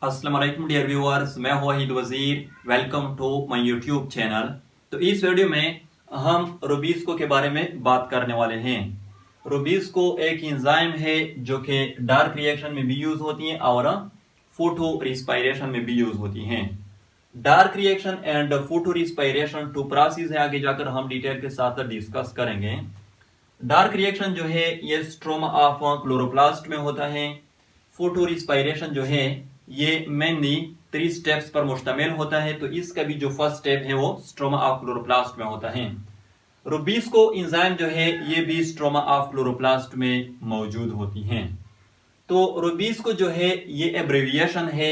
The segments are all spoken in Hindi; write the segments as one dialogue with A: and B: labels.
A: अस्सलाम वालेकुम डियर व्यूअर्स, मैं हूं Waheed Wazir. Welcome to my YouTube channel. तो इस वीडियो में हम रूबिस्को के बारे में बात करने वाले हैं। रूबिस्को एक एंजाइम है जो कि डार्क रिएक्शन में भी यूज होती है और फोटो रिस्पायरेशन में भी यूज होती हैं। Dark reaction and photo respiration two process है, आगे जाकर हम डिटेल के साथ डिस्कस करेंगे। डार्क रिएक्शन जो है ये स्ट्रोमा ऑफ क्लोरोप्लास्ट में होता है। फोटो रिस्पायरेशन जो है ये मेनली 3 स्टेप्स पर मुश्तमिल होता है। तो इसका भी जो फर्स्ट स्टेप है वो स्ट्रोमा ऑफ क्लोरोप्लास्ट में होता है। रूबिस्को एंजाइम जो है ये भी स्ट्रोमा ऑफ क्लोरोप्लास्ट में मौजूद होती हैं। तो रूबिस्को जो है ये एब्रेविएशन है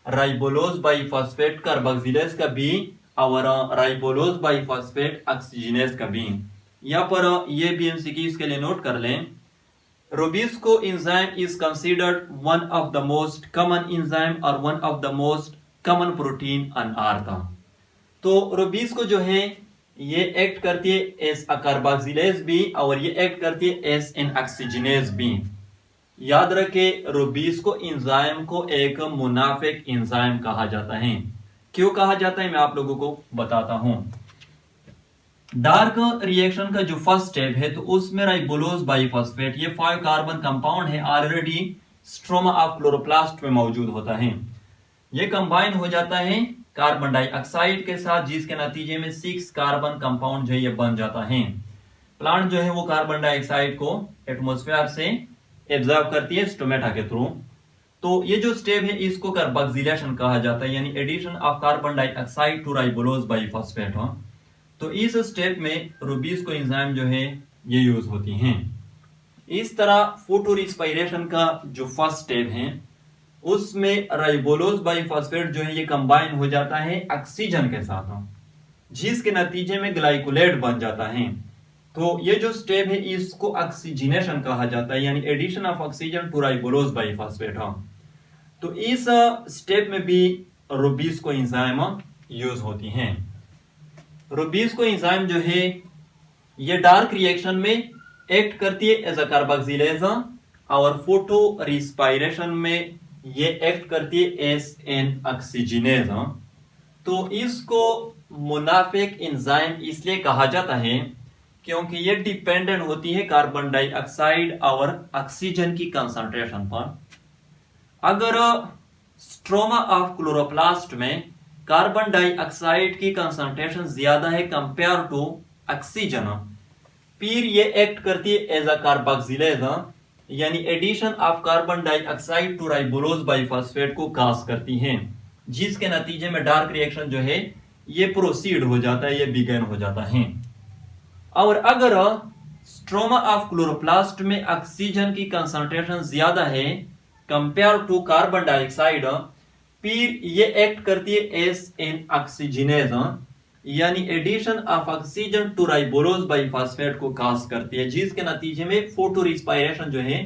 A: राइबोलोज बाइफॉस्फेट कार्बोक्सिलेज का बी और राइबोलोज बाइफॉस्फेट ऑक्सीजनेज का बी। यहाँ पर ये भी एमसीक्यूज के लिए नोट कर लें। Rubisco enzyme is considered one of the most common enzyme or one of the most common protein on earth। तो Rubisco जो है ये एक्ट करती है एज अ कार्बोक्सिलेज भी और ये एक्ट करती है एज एन ऑक्सीजनेज भी। याद रखे Rubisco एंजाइम को एक मुनाफिक एंजाइम कहा जाता है। क्यों कहा जाता है मैं आप लोगों को बताता हूं। डार्क रिएक्शन का जो फर्स्ट स्टेप है तो उसमें राइबोलोज बाइफॉस्फेट ये 5 कार्बन कंपाउंड है, ऑलरेडी स्ट्रोमा ऑफ क्लोरोप्लास्ट में मौजूद होता है। ये कंबाइन हो जाता है कार्बन डाइऑक्साइड के साथ, जिसके नतीजे में 6 कार्बन कंपाउंड जो ये बन जाता है। प्लांट जो है वो कार्बन डाइऑक्साइड को एटमोस्फेयर से एब्जॉर्ब करती है स्टोमेटा के थ्रू। तो ये जो स्टेप है इसको कार्बोक्सिलेशन कहा जाता है, यानी addition of carbon dioxide to ribulose biphosphate. तो इस स्टेप में रूबिस्को एंजाइम जो है ये यूज होती हैं। इस तरह फोटो रिस्पायरेशन का जो फर्स्ट स्टेप है उसमें राइबोलोज बाइफॉस्फेट जो है ये कंबाइन हो जाता है ऑक्सीजन के साथ, जिसके नतीजे में ग्लाइकोलेट बन जाता है। तो ये जो स्टेप है इसको ऑक्सीजनेशन कहा जाता है, यानी addition of oxygen to ribulose biphosphate. तो इस स्टेप में भी रूबिस्को एंजाइम यूज होती हैं। रूबिस्को एंजाइम जो है ये डार्क रिएक्शन में एक्ट करती है एज अ कार्बोक्सिलेज और फोटो रिस्पायरेशन में ये एक्ट करती है एज एन ऑक्सीजनेज। तो इसको मुनाफिक एंजाइम इसलिए कहा जाता है क्योंकि ये डिपेंडेंट होती है कार्बन डाइऑक्साइड और ऑक्सीजन की कंसंट्रेशन पर। अगर स्ट्रोमा ऑफ क्लोरोप्लास्ट में कार्बन डाइऑक्साइड की कंसंट्रेशन ज्यादा है कंपेयर टू ऑक्सीजन, फिर ये एक्ट करती है एज अ कार्बोक्सिलेज, यानी addition of carbon dioxide to ribulose bisphosphate को काज करती है, जिसके नतीजे में डार्क रिएक्शन जो है ये प्रोसीड हो जाता है, ये बिगन हो जाता है। और अगर स्ट्रोमा ऑफ क्लोरोप्लास्ट में ऑक्सीजन की कंसंट्रेशन ज्यादा है कंपेयर टू कार्बन डाइऑक्साइड, फिर ये एक्ट करती है एज एन ऑक्सीजनेज, यानी addition of oxygen to ribulose bisphosphate को काज करती है, जिसके नतीजे में फोटो रिस्पायरेशन जो है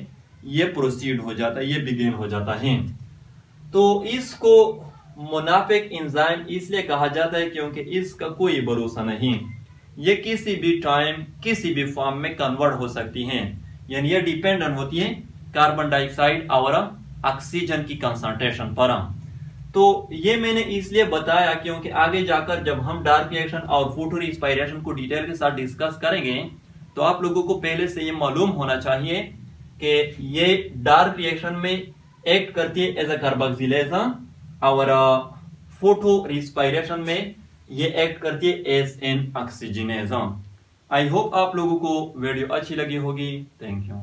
A: ये प्रोसीड हो जाता है, ये बिगिन हो जाता है। तो इसको मुनाफिक एंजाइम इसलिए कहा जाता है क्योंकि इसका कोई भरोसा नहीं, ये किसी भी टाइम किसी भी फॉर्म में कन्वर्ट हो सकती हैं, यानी ये डिपेंडेंट होती है कार्बन डाइऑक्साइड और ऑक्सीजन की कंसंट्रेशन पर। तो ये मैंने इसलिए बताया क्योंकि आगे जाकर जब हम डार्क रिएक्शन और फोटो रिस्पायरेशन को डिटेल के साथ डिस्कस करेंगे तो आप लोगों को पहले से ये मालूम होना चाहिए कि ये डार्क रिएक्शन में एक्ट करती है एज अ कार्बोक्सिलेज और फोटो रिस्पायरेशन में ये एक्ट करती है as an oxygenase. I hope आप लोगों को वीडियो अच्छी लगी होगी। Thank you.